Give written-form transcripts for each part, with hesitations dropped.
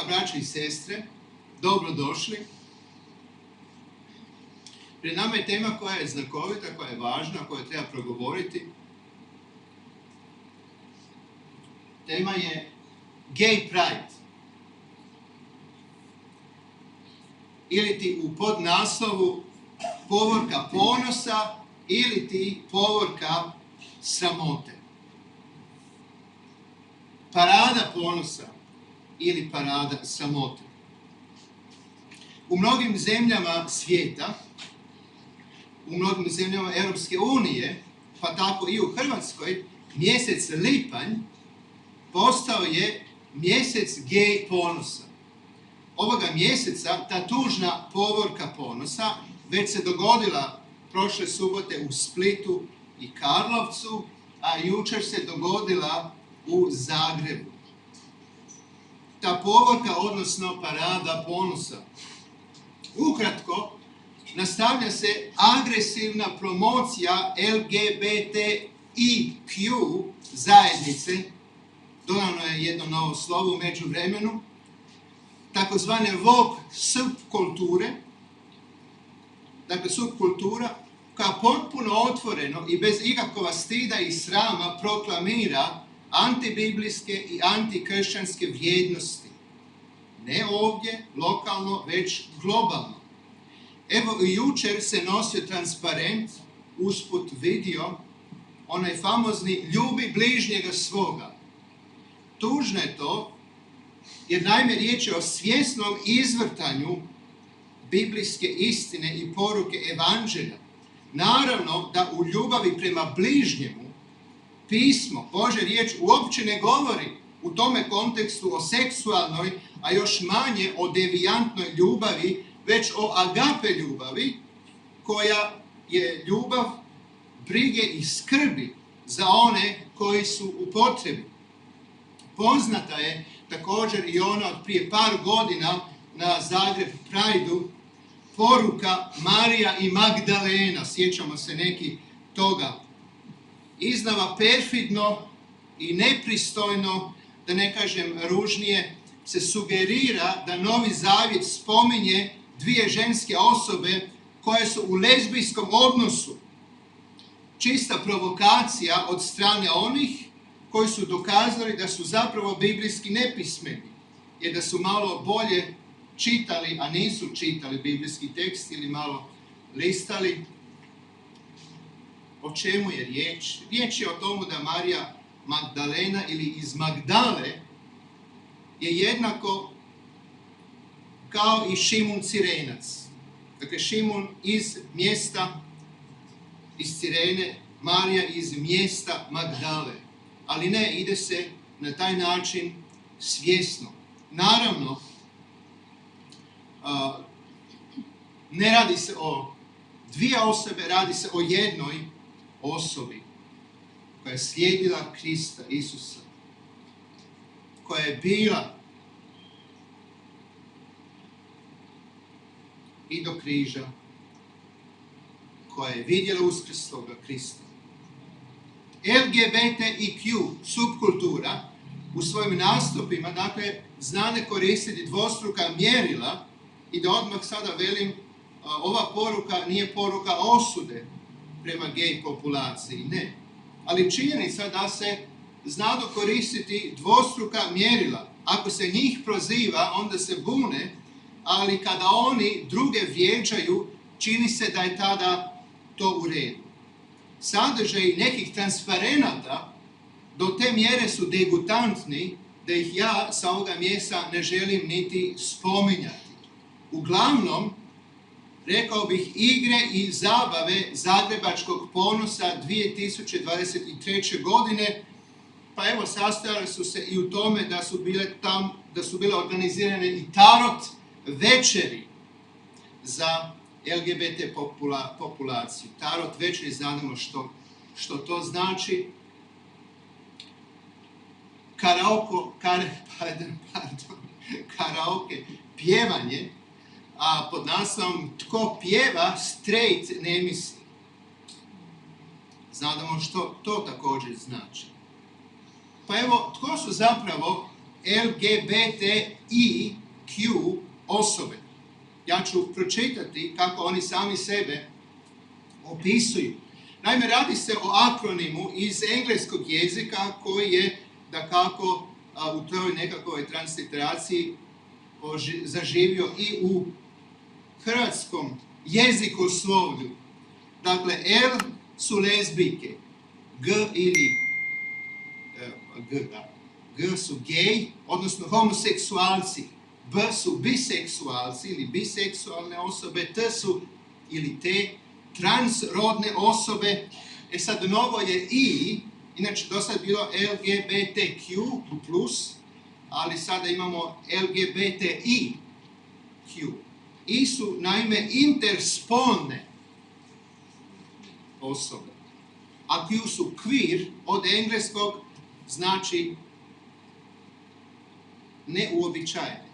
braće i sestre, dobrodošli. Pred nama je tema koja je znakovita, koja je važna, koju treba progovoriti. Tema je Gay Pride. Ili ti u podnaslovu povorka ponosa, ili ti povorka sramote. Parada ponosa ili parada sramote. U mnogim zemljama svijeta, u mnogim zemljama Europske unije, pa tako i u Hrvatskoj, mjesec lipanj postao je mjesec gej ponosa. Ovoga mjeseca ta tužna povorka ponosa već se dogodila prošle subote u Splitu i Karlovcu, a jučer se dogodila u Zagrebu. Ta povorka, odnosno parada ponosa. Ukratko, nastavlja se agresivna promocija LGBTIQ zajednice, dodano je jedno novo slovo u međuvremenu, takozvane woke subkulture, dakle subkultura koja potpuno otvoreno i bez ikakvog stida i srama proklamira antibiblijske i antikršćanske vrijednosti. Ne ovdje, lokalno, već globalno. Evo i jučer se nosio transparent, usput vidio, onaj famozni ljubi bližnjega svoga. Tužno je to, jer naime riječ je o svjesnom izvrtanju biblijske istine i poruke evanđelja. Naravno da u ljubavi prema bližnjemu pismo, Božja riječ uopće ne govori u tome kontekstu o seksualnoj, a još manje o devijantnoj ljubavi, već o agape ljubavi, koja je ljubav brige i skrbi za one koji su u potrebi. Poznata je također i ona od prije par godina na Zagreb Prideu, poruka Marija i Magdalena, sjećamo se neki toga. Iznova perfidno i nepristojno, da ne kažem ružnije, se sugerira da Novi Zavjet spominje dvije ženske osobe koje su u lezbijskom odnosu. Čista provokacija od strane onih koji su dokazali da su zapravo biblijski nepismeni, jer da su malo bolje čitali, a nisu čitali biblijski tekst ili malo listali. O čemu je riječ? Riječ je o tomu da Marija Magdalena ili iz Magdale je jednako kao i Šimun Cirenac. Dakle, Šimun iz mjesta, iz Cirene, Marija iz mjesta Magdale. Ali ne, ide se na taj način svjesno. Naravno, ne radi se o dvije osobe, radi se o jednoj osobi koja je slijedila Krista, Isusa, koja je bila i do križa, koja je vidjela uskrsloga Krista. LGBTIQ subkultura u svojim nastupima, dakle, znane koristiti dvostruka mjerila i da odmah sada velim, ova poruka nije poruka osude prema gej populaciji, ne. Ali činjenica da se znadu koristiti dvostruka mjerila. Ako se njih proziva, onda se bune, ali kada oni druge vrijeđaju, čini se da je tada to u redu. Sadržaj nekih transparenata do te mjere su degutantni da ih ja sa ovoga mjesta ne želim niti spominjati. Uglavnom, rekao bih, igre i zabave Zagrebačkog ponosa 2023. godine, pa evo sastojale su se i u tome da su bile organizirane i tarot večeri za LGBT populaciju. Tarot večeri, znamo što to znači. Karaoke pjevanje, a pod naslovom Tko pjeva, straight ne misli. Znamo što to također znači. Pa evo, tko su zapravo LGBTIQ osobe. Ja ću pročitati kako oni sami sebe opisuju. Naime, radi se o akronimu iz engleskog jezika koji je dakako u toj nekakvoj transliteraciji zaživio i u hrvatskom jezikoslovlju. Dakle, L su lezbijke, G su gej, odnosno homoseksualci, B su biseksualci ili biseksualne osobe, T su ili T transrodne osobe. Sad novo je I, inače do sad bilo LGBTQ+, ali sada imamo LGBTIQ. I su naime interspolne osobe. A Q su queer, od engleskog znači neuobičajene.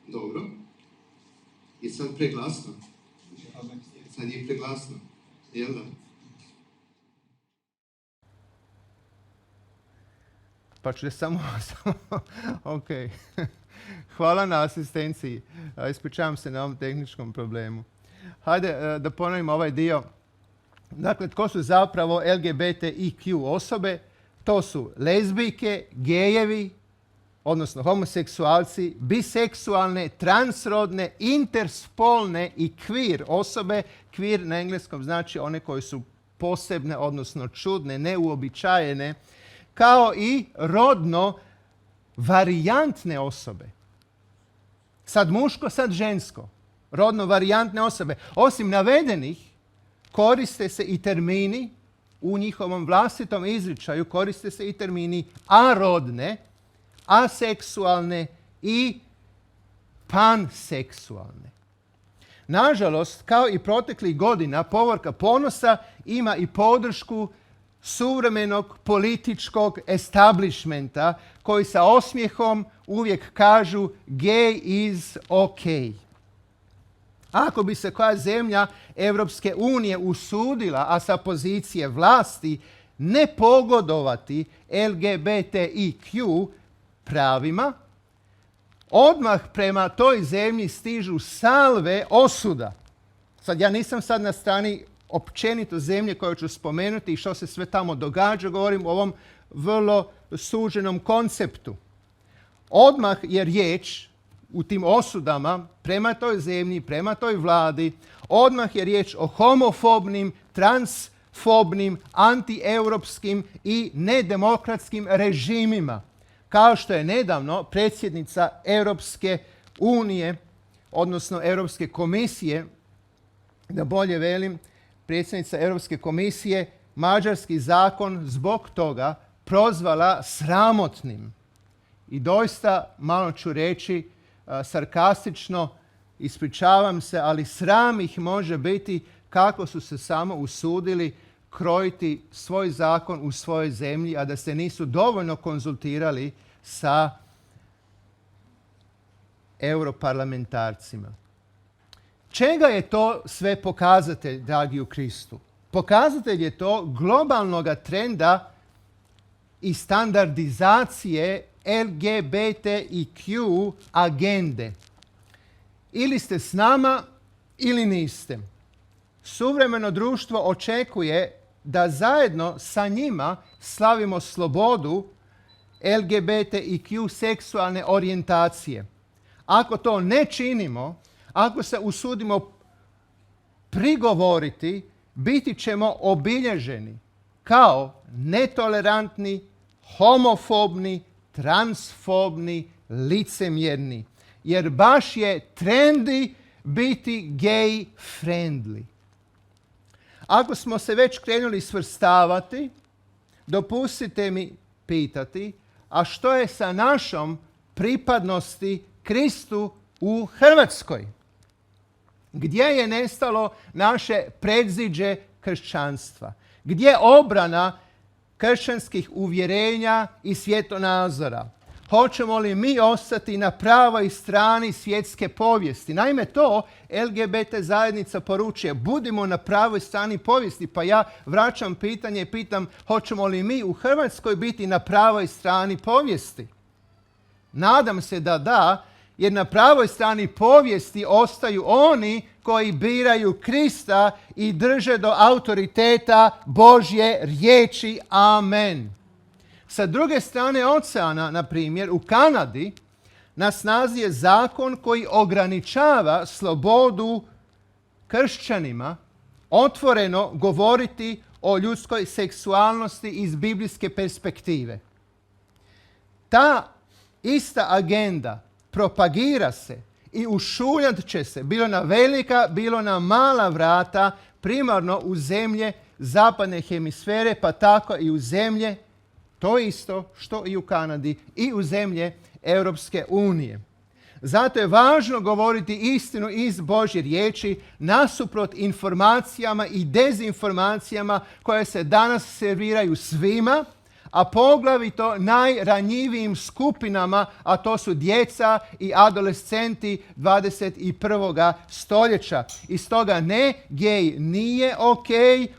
Dobro. I sad preglasno. Sad je preglasno. Jel da? Pa ću samo... ok. Hvala na asistenciji. Ispričavam se na ovom tehničkom problemu. Hajde da ponovimo ovaj dio. Dakle, tko su zapravo LGBTIQ osobe? To su lezbijke, gejevi, odnosno homoseksualci, biseksualne, transrodne, interspolne i queer osobe. Queer na engleskom znači one koje su posebne, odnosno čudne, neuobičajene, kao i rodno varijantne osobe. Sad muško, sad žensko. Rodno varijantne osobe. Osim navedenih, koriste se i termini, u njihovom vlastitom izričaju koriste se i termini arodne, aseksualne i panseksualne. Nažalost, kao i proteklih godina, Povorka ponosa ima i podršku suvremenog političkog establishmenta koji sa osmijehom uvijek kažu gay is ok. Ako bi se koja zemlja Europske unije usudila, a sa pozicije vlasti, ne pogodovati LGBTIQ pravima, odmah prema toj zemlji stižu salve osuda. Sad ja nisam sad na strani općenito zemlje koju ću spomenuti i što se sve tamo događa, govorim o ovom vrlo suženom konceptu. Odmah je riječ u tim osudama prema toj zemlji, prema toj vladi, odmah je riječ o homofobnim, transfobnim, antieuropskim i nedemokratskim režimima. Kao što je nedavno predsjednica Europske unije, odnosno Europske komisije, da bolje velim, predsjednica Europske komisije mađarski zakon zbog toga prozvala sramotnim. I doista, malo ću reći, sarkastično, ispričavam se, ali sram ih može biti kako su se samo usudili krojiti svoj zakon u svojoj zemlji, a da se nisu dovoljno konzultirali sa europarlamentarcima. Čega je to sve pokazatelj, dragi u Kristu? Pokazatelj je to globalnog trenda i standardizacije LGBTIQ agende. Ili ste s nama ili niste. Suvremeno društvo očekuje da zajedno sa njima slavimo slobodu LGBTIQ seksualne orijentacije. Ako to ne činimo, ako se usudimo prigovoriti, biti ćemo obilježeni kao netolerantni, homofobni, transfobni, licemjerni. Jer baš je trendy biti gay friendly. Ako smo se već krenuli svrstavati, dopustite mi pitati, a što je sa našom pripadnosti Kristu u Hrvatskoj? Gdje je nestalo naše predziđe kršćanstva? Gdje je obrana kršćanskih uvjerenja i svjetonazora? hoćemo li mi ostati na pravoj strani svjetske povijesti. Naime, to LGBT zajednica poručuje. Budimo na pravoj strani povijesti. Pa ja vraćam pitanje i pitam, hoćemo li mi u Hrvatskoj biti na pravoj strani povijesti? Nadam se da da, jer na pravoj strani povijesti ostaju oni koji biraju Krista i drže do autoriteta Božje riječi. Amen. Sa druge strane oceana, na primjer, u Kanadi, na snazi je zakon koji ograničava slobodu kršćanima otvoreno govoriti o ljudskoj seksualnosti iz biblijske perspektive. Ta ista agenda propagira se i ušuljat će se, bilo na velika, bilo na mala vrata, primarno u zemlje zapadne hemisfere, pa tako i u zemlje, to isto što i u Kanadi, i u zemlje Europske unije. Zato je važno govoriti istinu iz Božje riječi nasuprot informacijama i dezinformacijama koje se danas serviraju svima, a poglavito najranjivijim skupinama, a to su djeca i adolescenti 21. stoljeća. I stoga ne, gej nije ok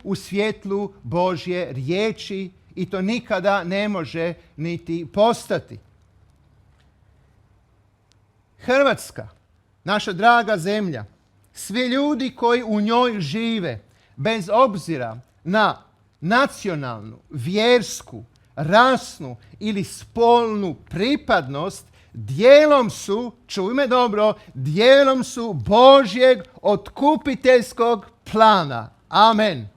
u svjetlu Božje riječi i to nikada ne može niti postati. Hrvatska, naša draga zemlja, svi ljudi koji u njoj žive, bez obzira na nacionalnu, vjersku, rasnu ili spolnu pripadnost, dijelom su, čuj me dobro, dijelom su Božjeg otkupiteljskog plana. Amen.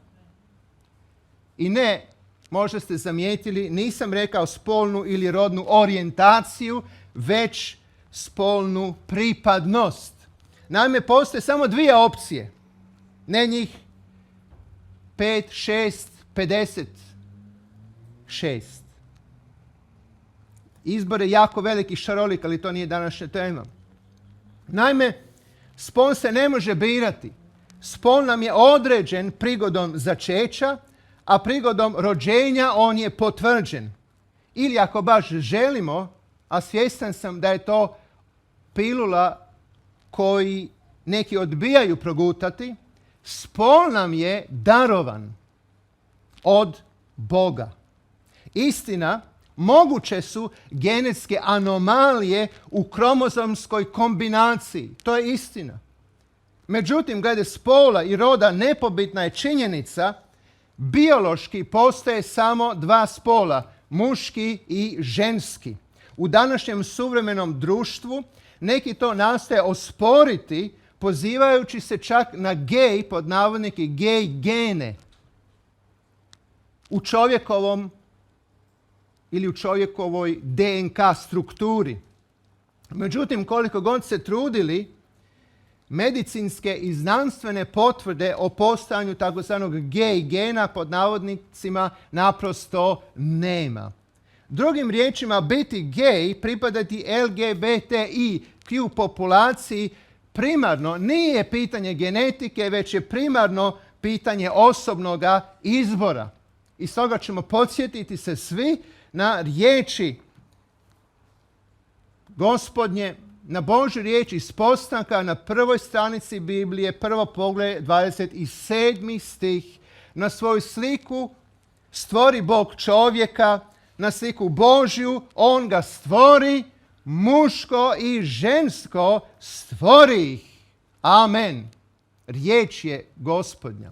I ne, možda ste zamijetili, nisam rekao spolnu ili rodnu orijentaciju, već spolnu pripadnost. Naime, postoje samo dvije opcije. Ne njih 5, 6, 56. Izbor je jako veliki, šarolik, ali to nije današnja tema. Naime, spol se ne može birati. Spol nam je određen prigodom začeća, a prigodom rođenja on je potvrđen. Ili ako baš želimo, a svjestan sam da je to pilula koji neki odbijaju progutati, spol nam je darovan od Boga. Istina, moguće su genetske anomalije u kromozomskoj kombinaciji. To je istina. Međutim, glede spola i roda nepobitna je činjenica, biološki postoje samo dva spola, muški i ženski. U današnjem suvremenom društvu neki to nastoje osporiti pozivajući se čak na gej, pod navodnike gej gene u čovjekovom ili u čovjekovoj DNK strukturi. Međutim, koliko god se trudili, medicinske i znanstvene potvrde o postojanju takozvanog gej gena pod navodnicima naprosto nema. Drugim riječima, biti gej, pripadati LGBTIQ populaciji primarno nije pitanje genetike, već je primarno pitanje osobnog izbora. I stoga ćemo podsjetiti se svi na riječi Gospodnje, na Božju riječ iz Postanka na prvoj stranici Biblije, prvo poglavlje, 27. stih. Na svoju sliku stvori Bog čovjeka, na sliku Božju on ga stvori, muško i žensko stvori ih. Amen. Riječ je Gospodnja.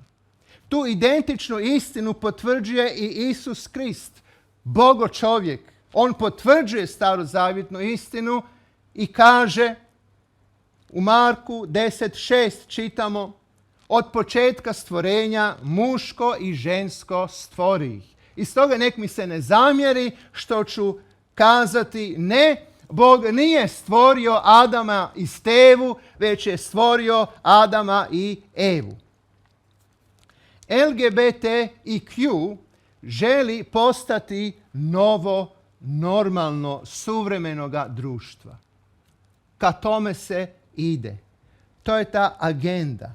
Tu identičnu istinu potvrđuje i Isus Krist, Bogo čovjek. On potvrđuje starozavjetnu istinu i kaže u Marku 10.6 čitamo: od početka stvorenja muško i žensko stvori ih. I stoga nek mi se ne zamjeri što ću kazati ne, Bog nije stvorio Adama i Stevu, već je stvorio Adama i Evu. LGBTIQ želi postati novo, normalno, suvremenoga društva. Ka tome se ide. To je ta agenda.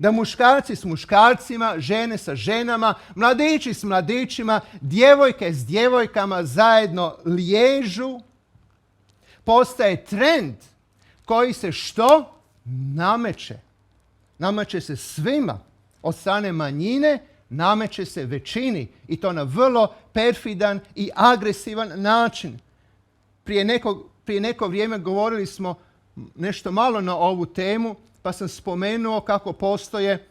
Da muškarci s muškarcima, žene sa ženama, mladići s mladićima, djevojke s djevojkama zajedno liježu, postaje trend koji se što? Nameće. Nameće se svima. Od strane manjine nameće se većini. I to na vrlo perfidan i agresivan način. Prije neko vrijeme govorili smo nešto malo na ovu temu, pa sam spomenuo kako postoje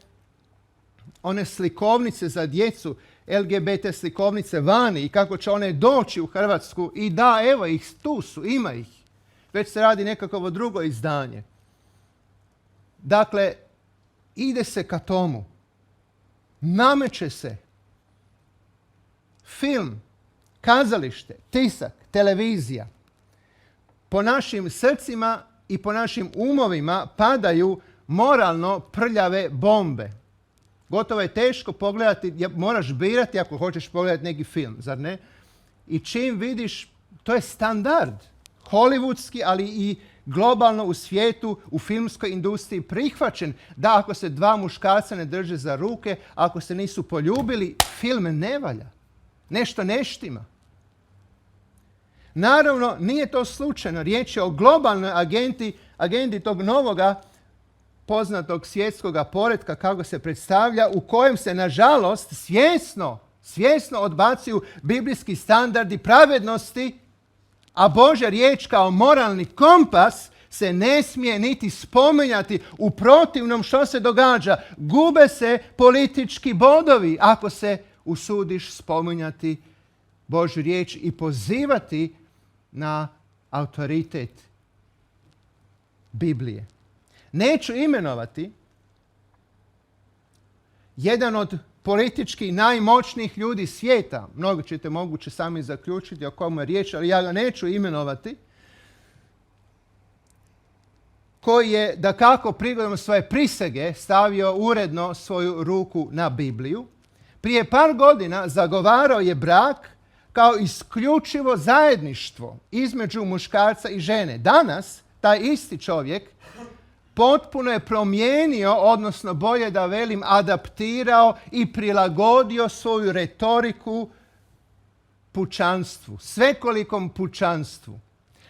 one slikovnice za djecu, LGBT slikovnice vani i kako će one doći u Hrvatsku i da, evo ih, tu su, ima ih. Već se radi nekakvo drugo izdanje. Dakle, ide se ka tomu. Nameće se film, kazalište, tisak, televizija. Po našim srcima i po našim umovima padaju moralno prljave bombe. Gotovo je teško pogledati, moraš birati ako hoćeš pogledati neki film, zar ne? I čim vidiš, to je standard. Hollywoodski, ali i globalno u svijetu, u filmskoj industriji prihvaćen da ako se dva muškarca ne drže za ruke, ako se nisu poljubili, film ne valja. Nešto ne štima. Naravno, nije to slučajno. Riječ je o globalnoj agendi tog novoga poznatog svjetskog poretka, kako se predstavlja, u kojem se, nažalost, svjesno odbacuju biblijski standardi pravednosti, a Božja riječ kao moralni kompas se ne smije niti spominjati. U protivnom, što se događa? Gube se politički bodovi ako se usudiš spominjati Božju riječ i pozivati na autoritet Biblije. Neću imenovati jedan od politički najmoćnijih ljudi svijeta. Mnogo ćete moguće sami zaključiti o komu je riječ, ali ja ga neću imenovati. Koji je, dakako, prigodom svoje prisege stavio uredno svoju ruku na Bibliju. Prije par godina zagovarao je brak kao isključivo zajedništvo između muškarca i žene. Danas taj isti čovjek potpuno je promijenio, odnosno bolje da velim adaptirao i prilagodio svoju retoriku pučanstvu, svekolikom pučanstvu.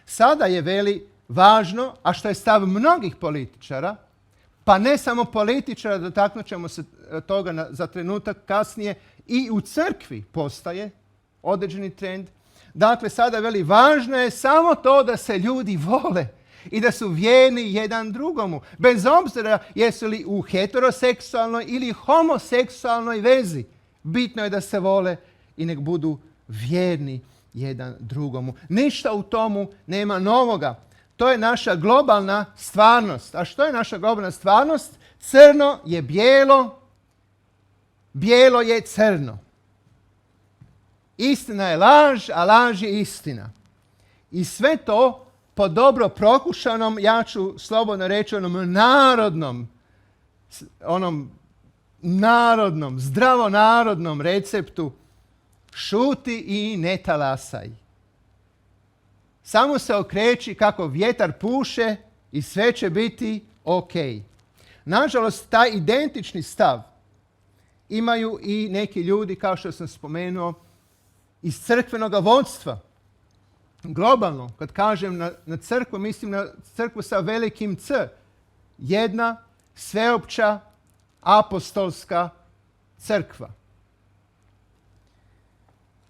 Sada je, veli, važno, a što je stav mnogih političara, pa ne samo političara, dotaknut ćemo se toga za trenutak kasnije, i u crkvi postaje određeni trend. Dakle, sada veli, važno je samo to da se ljudi vole i da su vjerni jedan drugomu, bez obzira jesu li u heteroseksualnoj ili homoseksualnoj vezi. Bitno je da se vole i nek budu vjerni jedan drugomu. Ništa u tomu nema novoga. To je naša globalna stvarnost. A što je naša globalna stvarnost? Crno je bijelo, bijelo je crno. Istina je laž, a laž je istina. I sve to po dobro prokušanom, ja ću slobodno reći, zdravonarodnom receptu: šuti i ne talasaj. Samo se okreći kako vjetar puše i sve će biti ok. Nažalost, taj identični stav imaju i neki ljudi, kao što sam spomenuo, iz crkvenog vodstva. Globalno, kad kažem na crkvu, mislim na crkvu sa velikim C. Jedna sveopća apostolska crkva.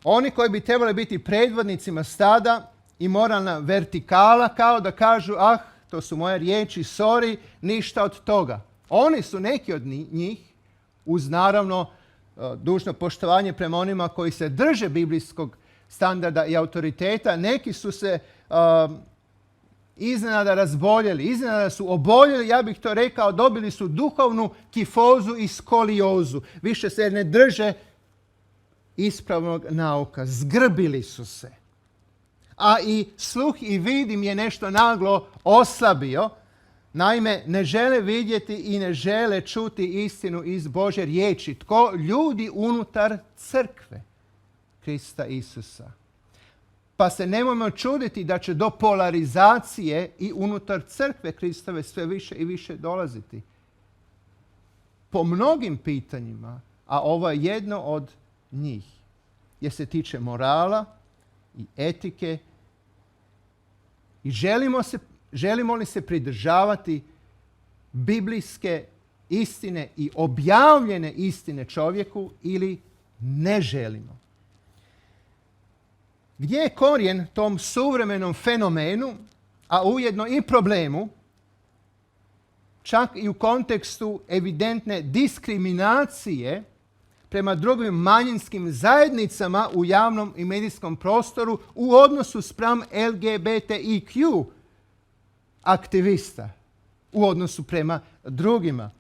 Oni koji bi trebali biti predvodnicima stada i moralna vertikala, kao da kažu: ah, to su moje riječi, sorry, ništa od toga. Oni su neki od njih, uz naravno dužno poštovanje prema onima koji se drže biblijskog standarda i autoriteta. Neki su se iznenada razboljeli, iznenada su oboljeli, ja bih to rekao, dobili su duhovnu kifozu i skoliozu. Više se ne drže ispravnog nauka, zgrbili su se. A i sluh i vid im je nešto naglo oslabio. Naime, ne žele vidjeti i ne žele čuti istinu iz Božje riječi. Tko? Ljudi unutar crkve Krista Isusa. Pa se nemojmo čuditi da će do polarizacije i unutar crkve Kristove sve više i više dolaziti. po mnogim pitanjima, a ovo je jedno od njih, jer se tiče morala i etike i želimo li se pridržavati biblijske istine i objavljene istine čovjeku ili ne želimo. Gdje je korijen tom suvremenom fenomenu, a ujedno i problemu, čak i u kontekstu evidentne diskriminacije prema drugim manjinskim zajednicama u javnom i medijskom prostoru u odnosu spram LGBTIQ aktivista u odnosu prema drugima.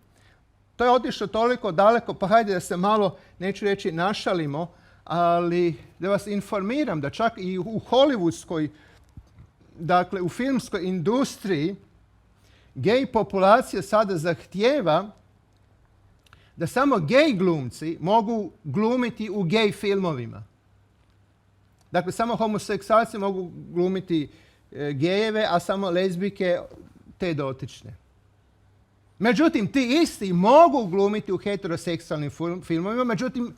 To je otišlo toliko daleko, pa hajde da se malo, neću reći našalimo, ali da vas informiram da čak i u hollywoodskoj, dakle u filmskoj industriji, gej populacija sada zahtijeva da samo gej glumci mogu glumiti u gej filmovima. Dakle, samo homoseksualci mogu glumiti gejeve, a samo lezbijke te dotične. Međutim, ti isti mogu glumiti u heteroseksualnim filmovima, međutim,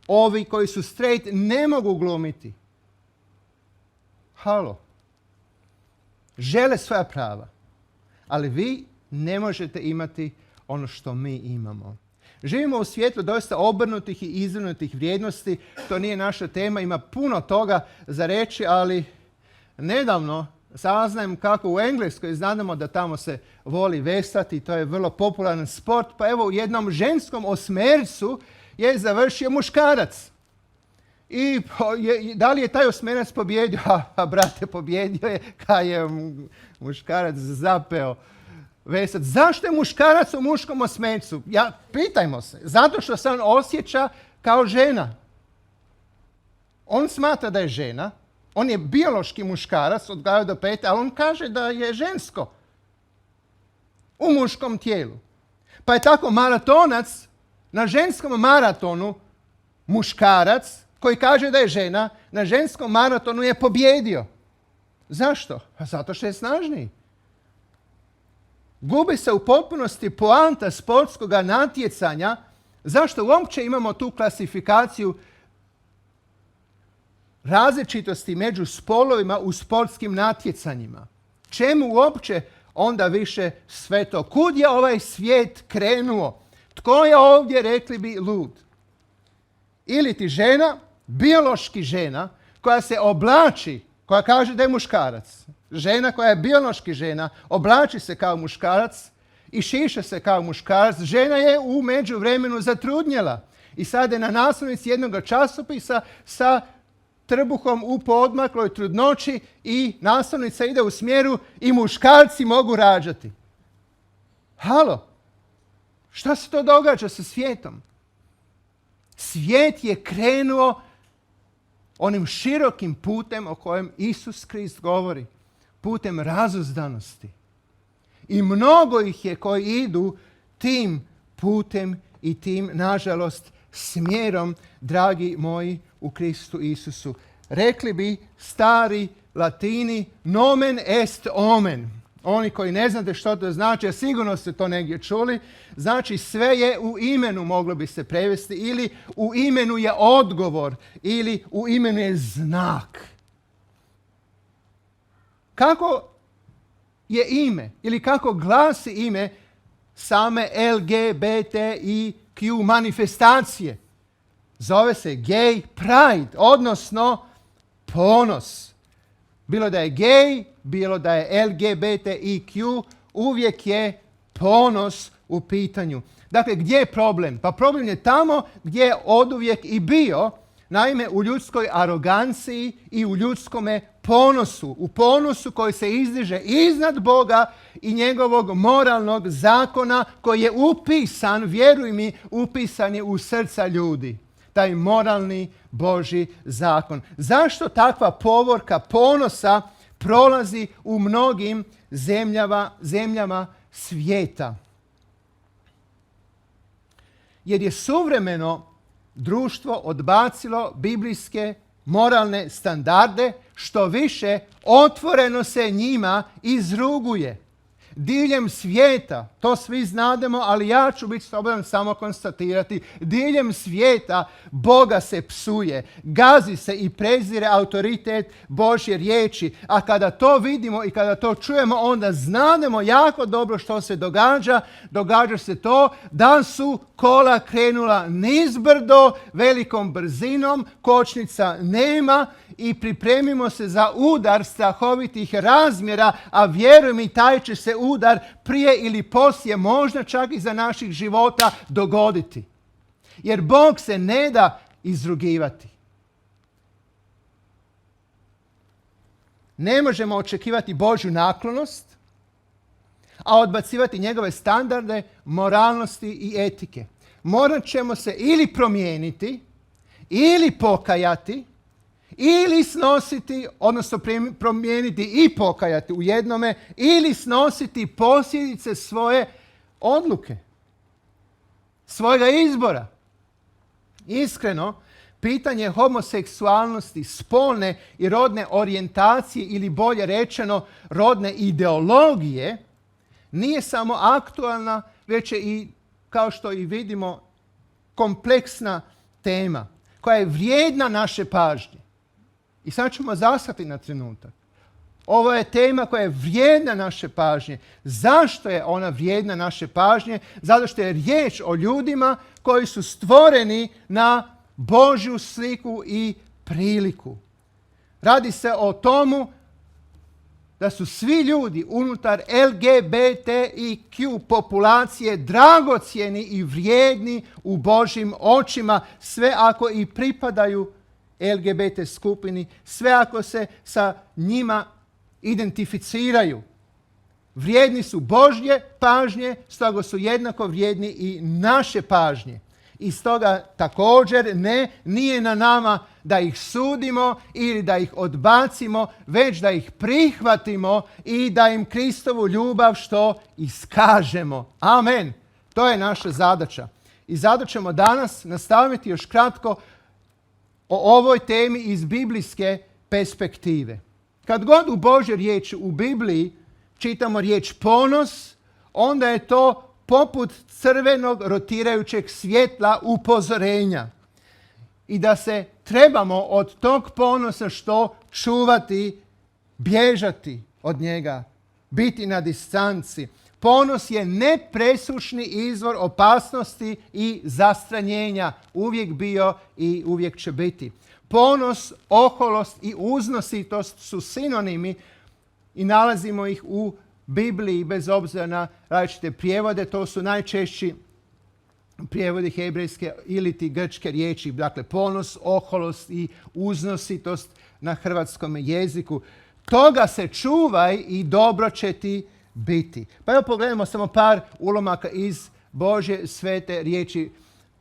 ovi koji su straight ne mogu glumiti. Halo. Žele svoja prava, ali vi ne možete imati ono što mi imamo. Živimo u svijetu doista obrnutih i izvrnutih vrijednosti. To nije naša tema, ima puno toga za reći, ali nedavno saznajem kako u Engleskoj, znamo da tamo se voli veslati, to je vrlo popularan sport, pa evo u jednom ženskom osmercu je završio muškarac. I da li je taj osmerac pobjedio? Brate, pobjedio je kad je muškarac zapeo vesat. Zašto je muškarac u muškom osmercu? Pitajmo se. Zato što se on osjeća kao žena. On smatra da je žena. On je biološki muškarac od glave do pete, ali on kaže da je žensko u muškom tijelu. Pa je tako maratonac na ženskom maratonu muškarac koji kaže da je žena, na ženskom maratonu je pobjedio. Zašto? Zato što je snažniji. Gubi se u potpunosti poanta sportskog natjecanja. Zašto uopće imamo tu klasifikaciju različitosti među spolovima u sportskim natjecanjima? Čemu uopće onda više sve to? Kud je ovaj svijet krenuo? Tko je ovdje, rekli bi, lud? Ili ti žena, biološki žena, koja se oblači, koja kaže da je muškarac. Žena koja je biološki žena, oblači se kao muškarac i šiša se kao muškarac. Žena je u međuvremenu zatrudnjela i sad je na naslovnici jednog časopisa sa trbuhom u poodmakloj trudnoći i naslovnica ide u smjeru i muškarci mogu rađati. Halo, šta se to događa sa svijetom? Svijet je krenuo onim širokim putem o kojem Isus Krist govori, putem razuzdanosti. I mnogo ih je koji idu tim putem i tim, nažalost, smjerom, dragi moji, u Kristu Isusu. Rekli bi stari Latini, nomen est omen. Oni koji ne znate što to znači, a sigurno ste to negdje čuli, znači sve je u imenu, moglo bi se prevesti, ili u imenu je odgovor, ili u imenu je znak. Kako je ime, ili kako glasi ime same LGBTIQ manifestacije? Zove se Gay Pride, odnosno ponos. Bilo da je gay, bilo da je LGBTIQ, uvijek je ponos u pitanju. Dakle, gdje je problem? Pa problem je tamo gdje je oduvijek i bio, naime u ljudskoj aroganciji i u ljudskome ponosu. U ponosu koji se izdiže iznad Boga i njegovog moralnog zakona koji je upisan, vjeruj mi, upisan je u srca ljudi. Taj moralni Božji zakon. Zašto takva povorka ponosa prolazi u mnogim zemljama svijeta? Jer je suvremeno društvo odbacilo biblijske moralne standarde, što više otvoreno se njima izruguje. diljem svijeta, to svi znademo, ali ja ću biti slobodan samo konstatirati, diljem svijeta Boga se psuje, gazi se i prezire autoritet Božje riječi. A kada to vidimo i kada to čujemo, onda znademo jako dobro što se događa. Događa se to da su kola krenula nizbrdo velikom brzinom, kočnica nema i pripremimo se za udar strahovitih razmjera, a vjeruj mi, taj će se udar prije ili poslije, možda čak i za naših života, dogoditi. Jer Bog se ne da izrugivati. Ne možemo očekivati Božju naklonost, a odbacivati njegove standarde moralnosti i etike. Morat ćemo se ili promijeniti, ili pokajati, ili snositi, odnosno promijeniti i pokajati u jednome, ili snositi posljedice svoje odluke, svojega izbora. Iskreno, pitanje homoseksualnosti, spolne i rodne orijentacije, ili bolje rečeno rodne ideologije, nije samo aktualna, već je i, kao što i vidimo, kompleksna tema koja je vrijedna naše pažnje. I sad ćemo zastati na trenutak. Ovo je tema koja je vrijedna naše pažnje. Zašto je ona vrijedna naše pažnje? Zato što je riječ o ljudima koji su stvoreni na Božju sliku i priliku. Radi se o tomu da su svi ljudi unutar LGBTIQ populacije dragocjeni i vrijedni u Božjim očima, sve ako i pripadaju LGBT skupini, sve ako se sa njima identificiraju. Vrijedni su Božje pažnje, stoga su jednako vrijedni i naše pažnje. I stoga također nije na nama da ih sudimo ili da ih odbacimo, već da ih prihvatimo i da im Kristovu ljubav što iskažemo. Amen. To je naša zadaća. I zato ćemo danas nastaviti još kratko o ovoj temi iz biblijske perspektive. Kad god u Božoj riječi u Bibliji čitamo riječ ponos, onda je to poput crvenog rotirajućeg svjetla upozorenja. I da se trebamo od tog ponosa što čuvati, bježati od njega, biti na distanci. Ponos je nepresušni izvor opasnosti i zastranjenja. Uvijek bio i uvijek će biti. Ponos, oholost i uznositost su sinonimi i nalazimo ih u Bibliji bez obzira na različite prijevode. To su najčešći prijevodi hebrejske ili ti grčke riječi. Dakle, ponos, oholost i uznositost na hrvatskom jeziku. Toga se čuvaj i dobro će ti biti. Pa evo pogledajmo samo par ulomaka iz Božje svete riječi.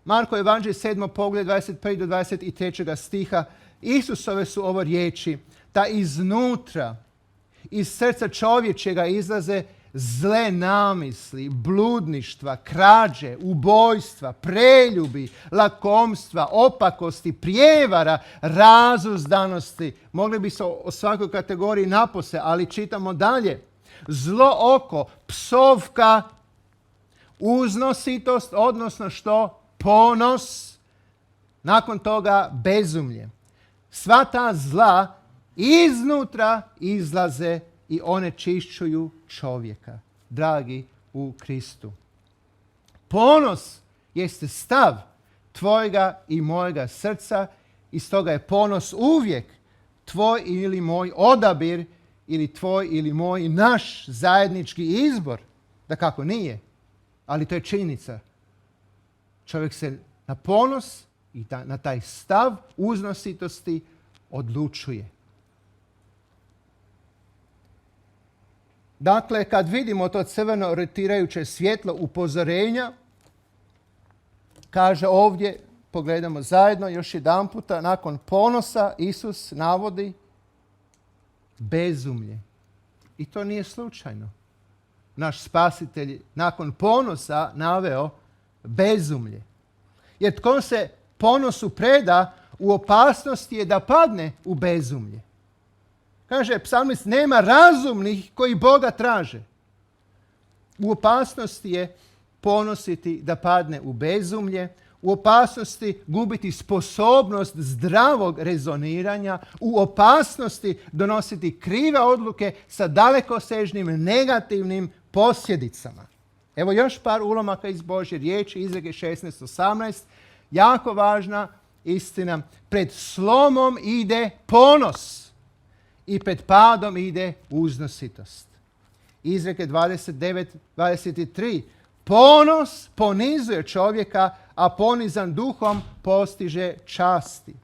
Marko Evanđelje 7. pogled 21. do 23. stiha. Isusove su ovo riječi, da iznutra, iz srca čovječega izlaze zle namisli, bludništva, krađe, ubojstva, preljubi, lakomstva, opakosti, prijevara, razuzdanosti. Mogli bi se o svakoj kategoriji napose, ali čitamo dalje. Zlo oko, psovka, uznositost, odnosno što? Ponos, nakon toga bezumlje. Sva ta zla iznutra izlaze i onečišćuju čovjeka, dragi u Kristu. Ponos jeste stav tvojega i mojega srca i stoga je ponos uvijek tvoj ili moj odabir ili tvoj ili moj naš zajednički izbor. Da kako nije, ali to je činjenica. Čovjek se na ponos i na taj stav uznositosti odlučuje. Dakle, kad vidimo to crveno rotirajuće svjetlo upozorenja, kaže ovdje, pogledamo zajedno još jedan puta, nakon ponosa Isus navodi bezumlje. I to nije slučajno. Naš spasitelj nakon ponosa naveo bezumlje. Jer tko se ponosu preda, u opasnosti je da padne u bezumlje. Kaže psalmist, nema razumnih koji Boga traže. U opasnosti je ponositi da padne u bezumlje, u opasnosti gubiti sposobnost zdravog rezoniranja, u opasnosti donositi krive odluke sa dalekosežnim negativnim posljedicama. Evo još par ulomaka iz Božje riječi, Izreke 16:18. Jako važna istina. Pred slomom ide ponos i pred padom ide uznositost. Izreke 29:23. Ponos ponizuje čovjeka, a ponizan duhom postiže časti.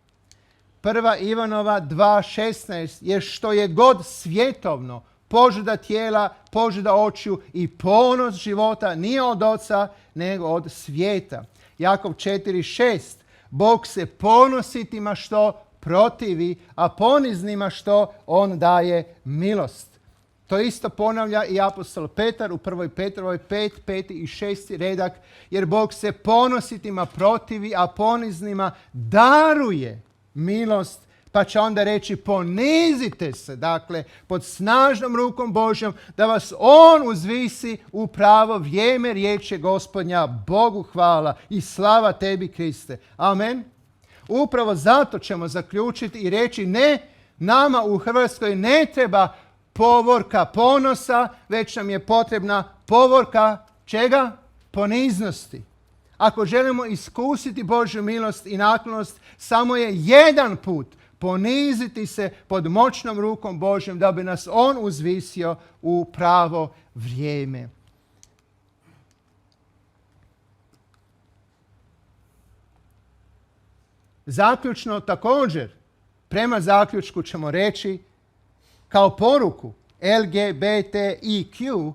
1. Ivanova 2:16. Jer što je god svjetovno, požuda tijela, požuda očiju i ponos života nije od oca, nego od svijeta. Jakov 4:6. Bog se ponositima što protivi, a poniznima što on daje milost. To isto ponavlja i apostol Petar u 1. Petrovoj 5, 5. i 6. redak. Jer Bog se ponositima protivi, a poniznima daruje milost. Pa će onda reći ponizite se, dakle, pod snažnom rukom Božjom, da vas on uzvisi u pravo vrijeme, riječ je Gospodnja. Bogu hvala i slava tebi, Kriste. Amen. Upravo zato ćemo zaključiti i reći ne, nama u Hrvatskoj ne treba povorka ponosa, već nam je potrebna povorka čega? Poniznosti. Ako želimo iskusiti Božju milost i naklonost, samo je jedan put poniziti se pod moćnom rukom Božjom da bi nas on uzvisio u pravo vrijeme. Zaključno također, prema zaključku ćemo reći kao poruku LGBTIQ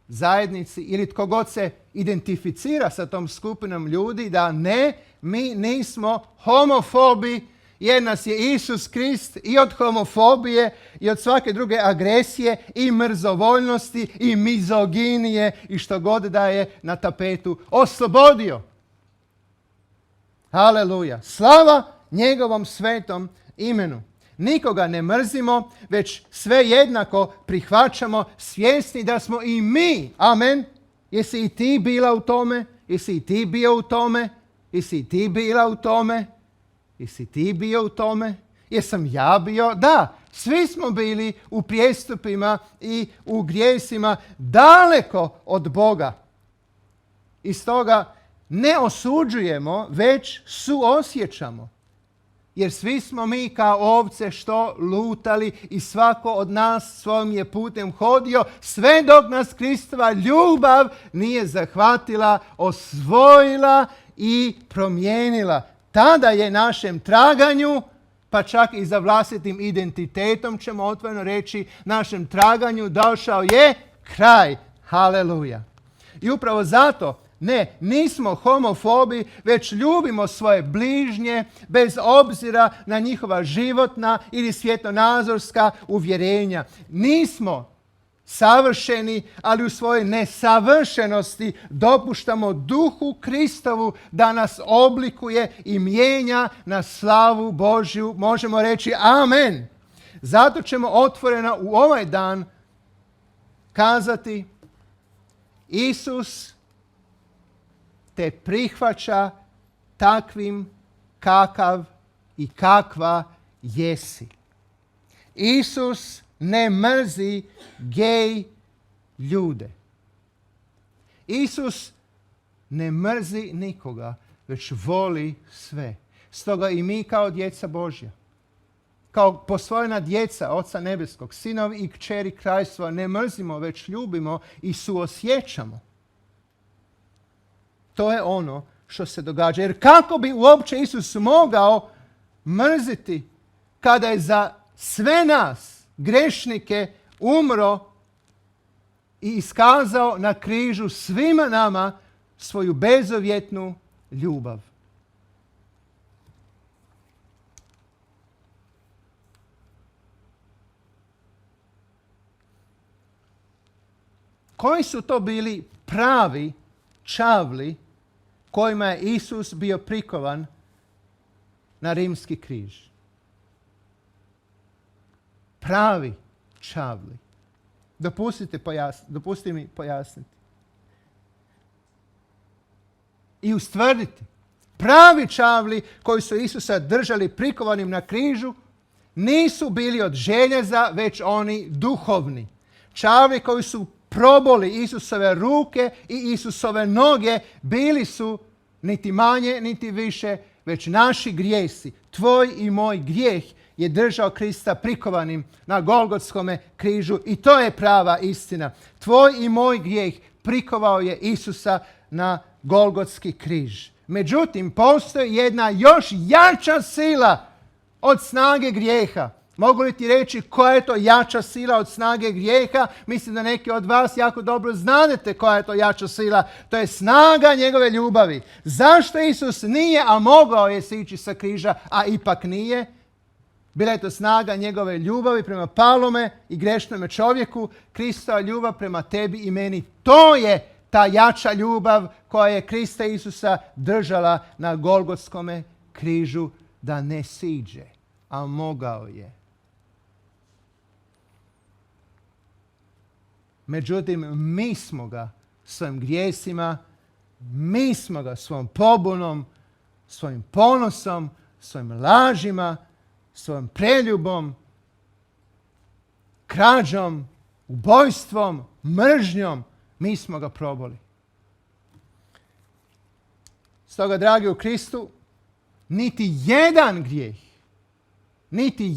zajednici ili tko god se identificira sa tom skupinom ljudi da ne, mi nismo homofobi jer nas je Isus Krist i od homofobije i od svake druge agresije i mrzovoljnosti i mizoginije i što god da je na tapetu oslobodio. Haleluja. Slava njegovom svetom imenu. Nikoga ne mrzimo, već sve jednako prihvaćamo, svjesni da smo i mi. Amen. Jesi i ti bila u tome? Jesi i ti bio u tome? Jesi i ti bila u tome? Jesi ti bio u tome? Jesam ja bio? Da, svi smo bili u prijestupima i u grijesima daleko od Boga. I stoga ne osuđujemo, već suosjećamo. Jer svi smo mi kao ovce što lutali i svako od nas svojim je putem hodio, sve dok nas Kristova ljubav nije zahvatila, osvojila i promijenila. Tada je našem traganju, pa čak i za vlastitim identitetom ćemo otvoreno reći, našem traganju došao je kraj. Haleluja. I upravo zato nismo homofobi, već ljubimo svoje bližnje bez obzira na njihova životna ili svjetonazorska uvjerenja. Nismo savršeni, ali u svojoj nesavršenosti dopuštamo Duhu Kristovu da nas oblikuje i mijenja na slavu Božju. Možemo reći amen. Zato ćemo otvoreno u ovaj dan kazati Isus te prihvaća takvim kakav i kakva jesi. Isus ne mrzi gej ljude. Isus ne mrzi nikoga, već voli sve. Stoga i mi kao djeca Božja, kao posvojena djeca Oca Nebeskog, sinovi i kćeri Krajstva, ne mrzimo, već ljubimo i suosjećamo. To je ono što se događa. Jer kako bi uopće Isus mogao mrziti kada je za sve nas, grešnike, umro i iskazao na križu svima nama svoju bezuvjetnu ljubav. Koji su to bili pravi čavli kojima je Isus bio prikovan na rimski križ? Pravi čavli. Dopustite mi pojasniti. i ustvrditi. Pravi čavli koji su Isusa držali prikovanim na križu nisu bili od željeza, već oni duhovni. Čavli koji su proboli Isusove ruke i Isusove noge bili su niti manje, niti više, već naši grijesi. Tvoj i moj grijeh je držao Krista prikovanim na Golgotskome križu i to je prava istina. Tvoj i moj grijeh prikovao je Isusa na Golgotski križ. Međutim, postoji jedna još jača sila od snage grijeha. Mogu li ti reći koja je to jača sila od snage grijeha? Mislim da neki od vas jako dobro znate koja je to jača sila. To je snaga njegove ljubavi. Zašto Isus nije, a mogao je sići sa križa, a ipak nije? Bila je to snaga njegove ljubavi prema palome i grešnome čovjeku. Kristova ljubav prema tebi i meni. To je ta jača ljubav koja je Krista Isusa držala na Golgotskome križu da ne siđe, a mogao je. Međutim, mi smo ga svojim grijesima, mi smo ga svojom pobunom, svojim ponosom, svojim lažima, svojom preljubom, krađom, ubojstvom, mržnjom, mi smo ga proboli. Stoga, dragi u Kristu, niti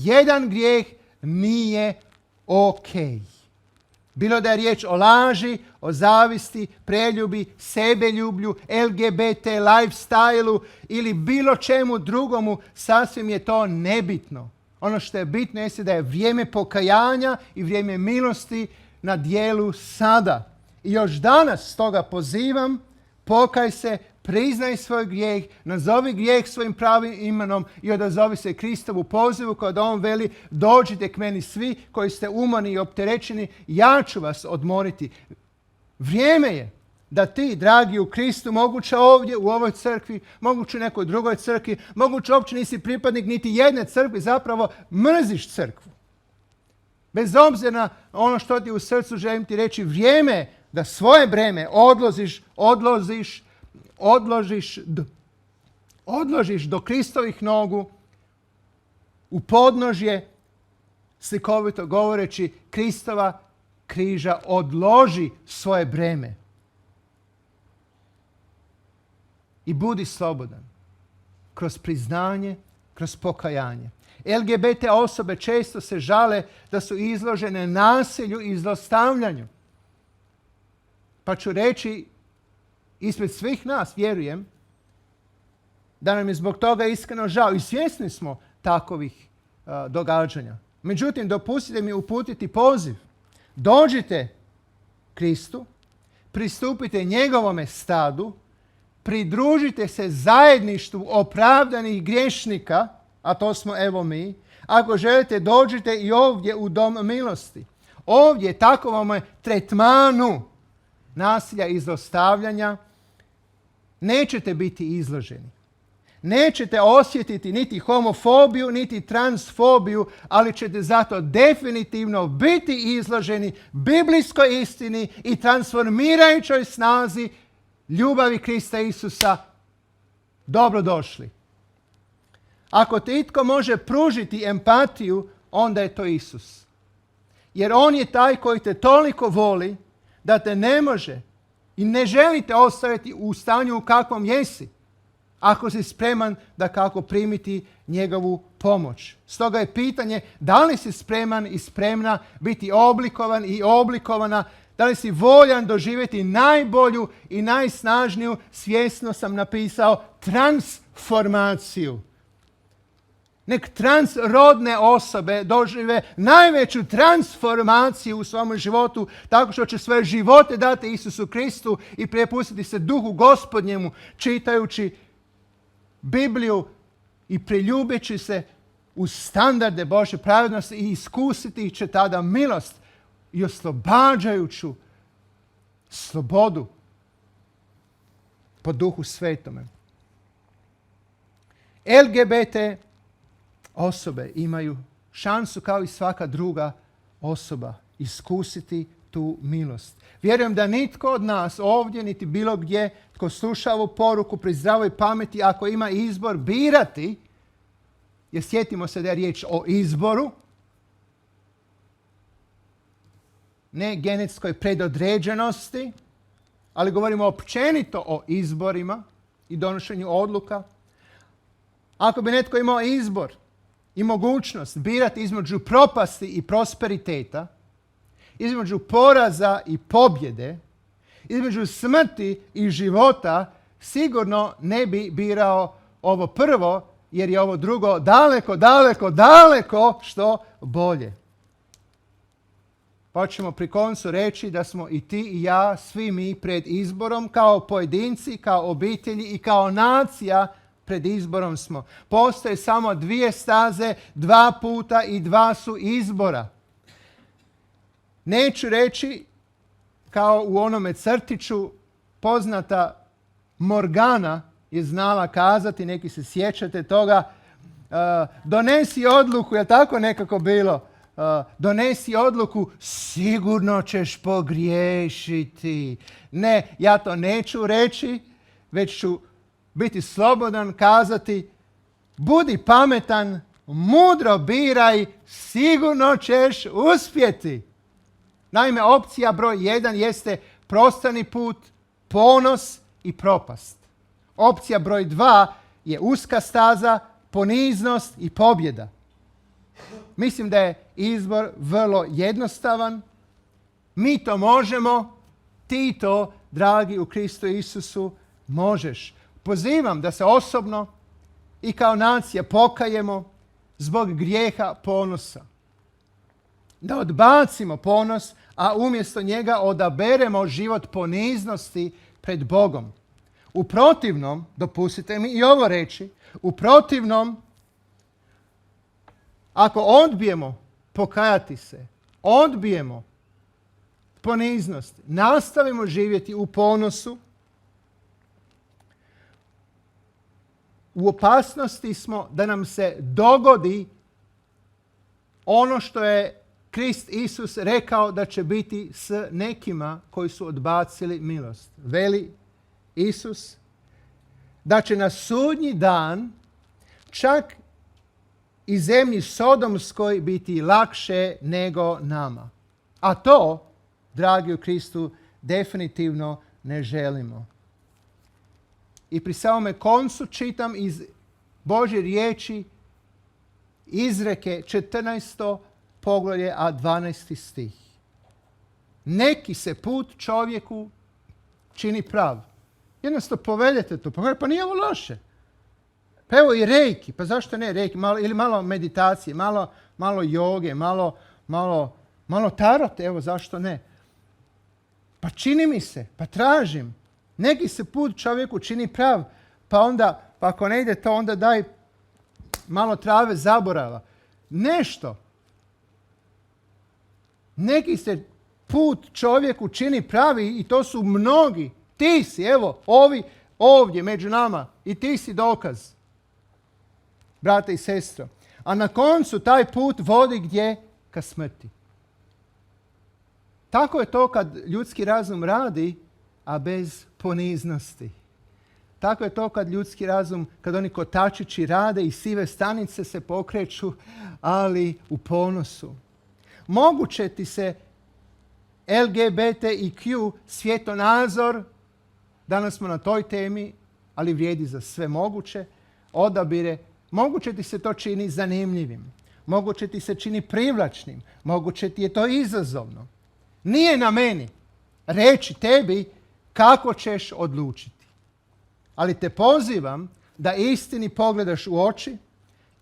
jedan grijeh nije okej. Bilo da je riječ o laži, o zavisti, preljubi, sebeljublju, LGBT lifestyle-u ili bilo čemu drugomu, sasvim je to nebitno. Ono što je bitno jeste da je vrijeme pokajanja i vrijeme milosti na dijelu sada. I još danas stoga pozivam, pokaj se, priznaj svoj grijeh, nazovi grijeh svojim pravim imenom i odazovi se Kristovu pozivu kada on veli dođite k meni svi koji ste umorni i opterećeni, ja ću vas odmoriti. Vrijeme je da ti, dragi u Kristu, moguće ovdje u ovoj crkvi, moguće u nekoj drugoj crkvi, moguće uopće nisi pripadnik niti jedne crkve, zapravo mrziš crkvu. Bez obzira na ono što ti u srcu želim ti reći, vrijeme je da svoje breme odložiš do Kristovih nogu u podnožje, slikovito govoreći, Kristova križa, odloži svoje breme i budi slobodan kroz priznanje, kroz pokajanje. LGBT osobe često se žale da su izložene nasilju i zlostavljanju. Pa ću reći ispred svih nas, vjerujem, da nam je zbog toga iskreno žao i svjesni smo takovih događanja. Međutim, dopustite mi uputiti poziv. Dođite Kristu, pristupite njegovome stadu, pridružite se zajedništvu opravdanih griješnika, a to smo evo mi. Ako želite, dođite i ovdje u dom milosti. Ovdje, takovome tretmanu nasilja i zlostavljanja, nećete biti izloženi. Nećete osjetiti niti homofobiju, niti transfobiju, ali ćete zato definitivno biti izloženi biblijskoj istini i transformirajućoj snazi ljubavi Krista Isusa. Dobrodošli. Ako te itko može pružiti empatiju, onda je to Isus. Jer on je taj koji te toliko voli da te ne može i ne želite ostaviti u stanju u kakvom jesi, ako si spreman da kako primiti njegovu pomoć. Stoga je pitanje da li si spreman i spremna biti oblikovan i oblikovana, da li si voljan doživjeti najbolju i najsnažniju, svjesno sam napisao, transformaciju. Nek transrodne osobe dožive najveću transformaciju u svom životu tako što će svoje živote dati Isusu Kristu i prepustiti se Duhu Gospodnjemu čitajući Bibliju i priljubeći se u standarde Božje pravednosti i iskusiti će tada milost i oslobađajuću slobodu po Duhu Svetome. LGBT osobe imaju šansu kao i svaka druga osoba iskusiti tu milost. Vjerujem da nitko od nas ovdje, niti bilo gdje, tko sluša ovu poruku pri zdravoj pameti, ako ima izbor birati, jer sjetimo se da je riječ o izboru, ne genetskoj predodređenosti, ali govorimo općenito o izborima i donošenju odluka. Ako bi netko imao izbor i mogućnost birati između propasti i prosperiteta, između poraza i pobjede, između smrti i života, sigurno ne bi birao ovo prvo, jer je ovo drugo daleko, daleko, daleko što bolje. Pa ćemo pri koncu reći da smo i ti i ja, svi mi pred izborom, kao pojedinci, kao obitelji i kao nacija pred izborom smo. Postoje samo dvije staze, dva puta i dva su izbora. Neću reći, kao u onome crtiću, poznata Morgana je znala kazati, neki se sjećate toga, donesi odluku, je tako nekako bilo? Donesi odluku, sigurno ćeš pogriješiti. Ne, ja to neću reći, već ću biti slobodan kazati, budi pametan, mudro biraj, sigurno ćeš uspjeti. Naime, opcija broj 1 jeste prostrani put, ponos i propast. Opcija broj 2 je uska staza, poniznost i pobjeda. Mislim da je izbor vrlo jednostavan. Mi to možemo, ti to, dragi u Kristu Isusu, možeš. Pozivam da se osobno i kao nacija pokajemo zbog grijeha ponosa. Da odbacimo ponos, a umjesto njega odaberemo život poniznosti pred Bogom. U protivnom, dopustite mi i ovo reći, u protivnom, ako odbijemo pokajati se, odbijemo poniznost, nastavimo živjeti u ponosu, u opasnosti smo da nam se dogodi ono što je Krist Isus rekao da će biti s nekima koji su odbacili milost. Veli Isus da će na sudnji dan čak i zemlji Sodomskoj biti lakše nego nama. A to, dragi u Kristu, definitivno ne želimo. I pri samome koncu čitam iz Božje riječi Izreke 14. poglavlje, a 12. stih. Neki se put čovjeku čini prav. Jednostavno povedete to. Pa nije ovo loše. Pa evo i rejki. Pa zašto ne rejki? Ili malo meditacije, malo joge, malo tarote. Evo zašto ne? Pa čini mi se, pa tražim. Neki se put čovjeku čini prav. Pa onda, pa ako ne ide to, onda daj malo trave zaborava. Nešto. Neki se put čovjeku čini pravi i to su mnogi. Ti si, evo, ovi ovdje među nama i ti si dokaz, brate i sestro. A na koncu taj put vodi gdje? Ka smrti. Tako je to kad ljudski razum radi, a bez poniznosti. Tako je to kad ljudski razum, kad oni kotačići rade i sive stanice se pokreću, ali u ponosu. Moguće ti se LGBTIQ svjetonazor, danas smo na toj temi, ali vrijedi za sve moguće odabire, moguće ti se to čini zanimljivim, moguće ti se čini privlačnim, moguće ti je to izazovno. Nije na meni reći tebi kako ćeš odlučiti. Ali te pozivam da istini pogledaš u oči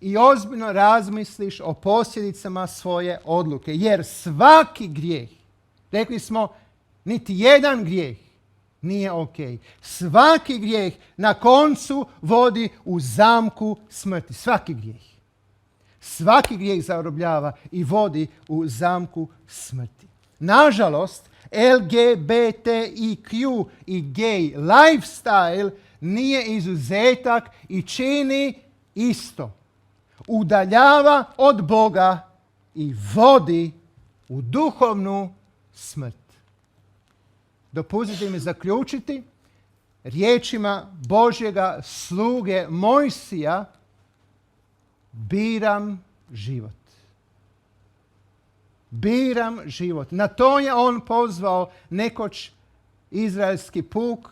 i ozbiljno razmisliš o posljedicama svoje odluke. Jer svaki grijeh, rekli smo, niti jedan grijeh nije ok. Svaki grijeh na koncu vodi u zamku smrti. Svaki grijeh. Svaki grijeh zarobljava i vodi u zamku smrti. Nažalost, LGBTIQ i gay lifestyle nije izuzetak i čini isto. Udaljava od Boga i vodi u duhovnu smrt. Dopustite mi zaključiti riječima Božjega sluge Mojsija: biram život. Biram život. Na to je on pozvao nekoć izraelski puk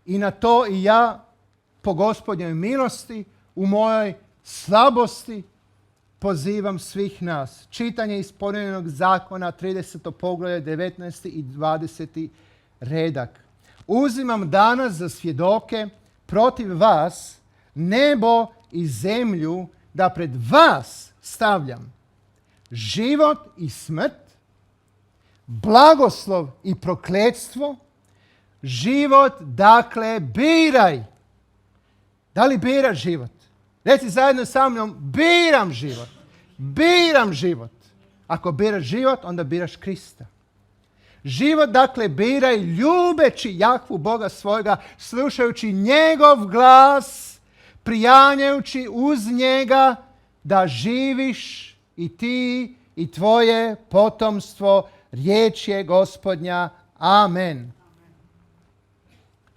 i na to i ja po Gospodnjoj milosti u mojoj slabosti pozivam svih nas. Čitanje iz Ponovljenog zakona, 30. poglavlje, 19. i 20. redak. Uzimam danas za svjedoke protiv vas nebo i zemlju, da pred vas stavljam život i smrt, blagoslov i prokletstvo. Život, dakle, biraj. Da li biraš život? Reci zajedno sa mnom: biram život. Biram život. Ako biraš život, onda biraš Krista. Život, dakle, biraj ljubeći Jahvu Boga svojega, slušajući njegov glas, prijanjajući uz njega da živiš i ti i tvoje potomstvo. Riječ je Gospodnja. Amen.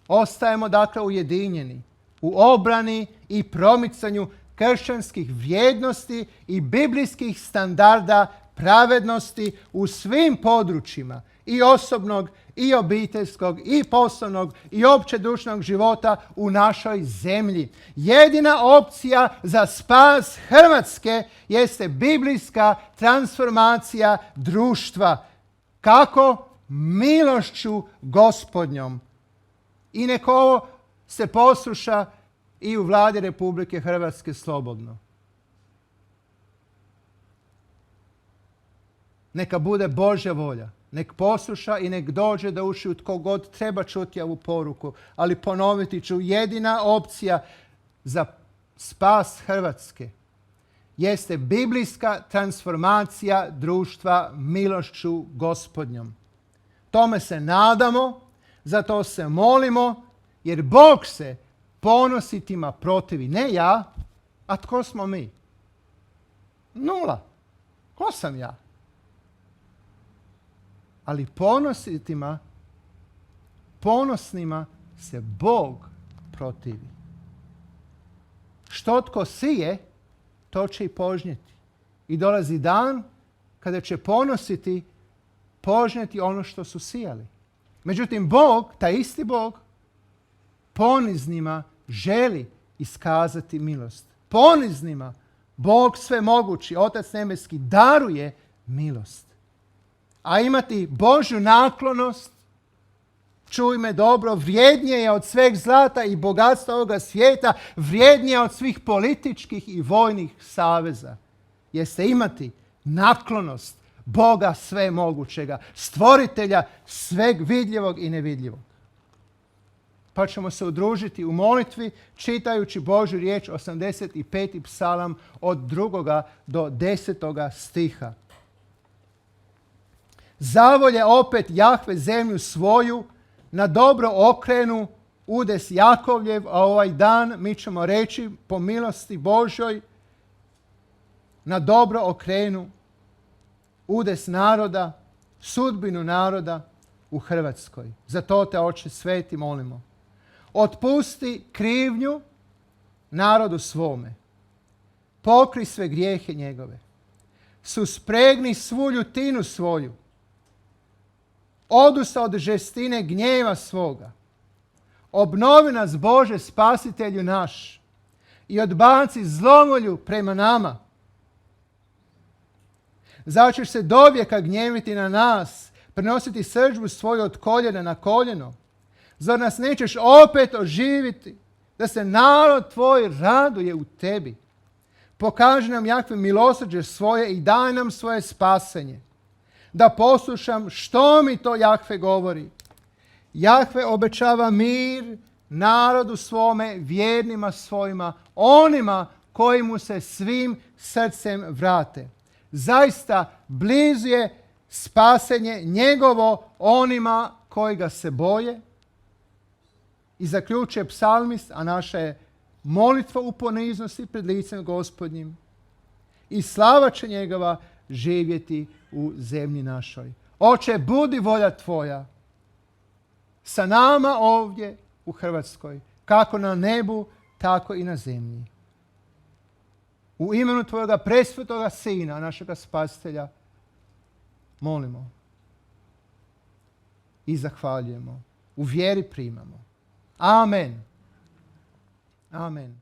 Ostajemo, dakle, ujedinjeni u obrani i promicanju kršćanskih vrijednosti i biblijskih standarda pravednosti u svim područjima i osobnog, i obiteljskog, i poslovnog, i općedušnog života u našoj zemlji. Jedina opcija za spas Hrvatske jeste biblijska transformacija društva. Kako? Milošću Gospodnjom. I nek ovo se posluša i u Vladi Republike Hrvatske slobodno. Neka bude Božja volja. Nek posluša i nek dođe da uši tko god treba čuti ovu poruku. Ali ponoviti ću, jedina opcija za spas Hrvatske jeste biblijska transformacija društva milošću Gospodnjom. Tome se nadamo, zato se molimo, jer Bog se ponositima protivi. Ne ja, a tko smo mi? Nula. Ko sam ja? Ali ponosnima se Bog protivi. Što tko sije, to će i požnjeti. I dolazi dan kada će požnjeti ono što su sijali. Međutim, Bog, taj isti Bog, poniznima želi iskazati milost. Poniznima Bog svemogući, Otac nebeski, daruje milost. A imati Božju naklonost, čuj me dobro, vrijednije je od sveg zlata i bogatstva ovoga svijeta, vrijednije od svih političkih i vojnih saveza. Jeste imati naklonost Boga svemogućega, stvoritelja sveg vidljivog i nevidljivog. Pa ćemo se udružiti u molitvi čitajući Božju riječ, 85. psalam od 2. do 10. stiha. Zavolje opet Jahve zemlju svoju, na dobro okrenu udes Jakovljev, a ovaj dan mi ćemo reći po milosti Božoj, na dobro okrenu udes naroda, sudbinu naroda u Hrvatskoj. Za to te, Oče sveti, molimo. Otpusti krivnju narodu svome. Pokri sve grijehe njegove. Suspregni svu ljutinu svoju. Odusta od žestine gnjeva svoga. Obnovi nas, Bože, Spasitelju naš, i odbaci zlomolju prema nama. Zar ćeš se dovijeka gnjeviti na nas, prenositi srdžbu svoju od koljena na koljeno? Zar nas nećeš opet oživiti, da se narod tvoj raduje u tebi? Pokaži nam, Jahve, milosrđe svoje i daj nam svoje spasenje. Da poslušam što mi to Jahve govori. Jahve obećava mir narodu svome, vjernima svojima, onima koji mu se svim srcem vrate. Zaista blizu je spasenje njegovo onima koji ga se boje. I zaključuje psalmist, a naša je molitva u poniznosti pred licem Gospodnjim. I slava će njegova živjeti u zemlji našoj. Oče, budi volja tvoja sa nama ovdje u Hrvatskoj, kako na nebu, tako i na zemlji. U imenu Tvojega presvetoga Sina, našega Spasitelja, molimo i zahvaljujemo. U vjeri primamo. Amen. Amen.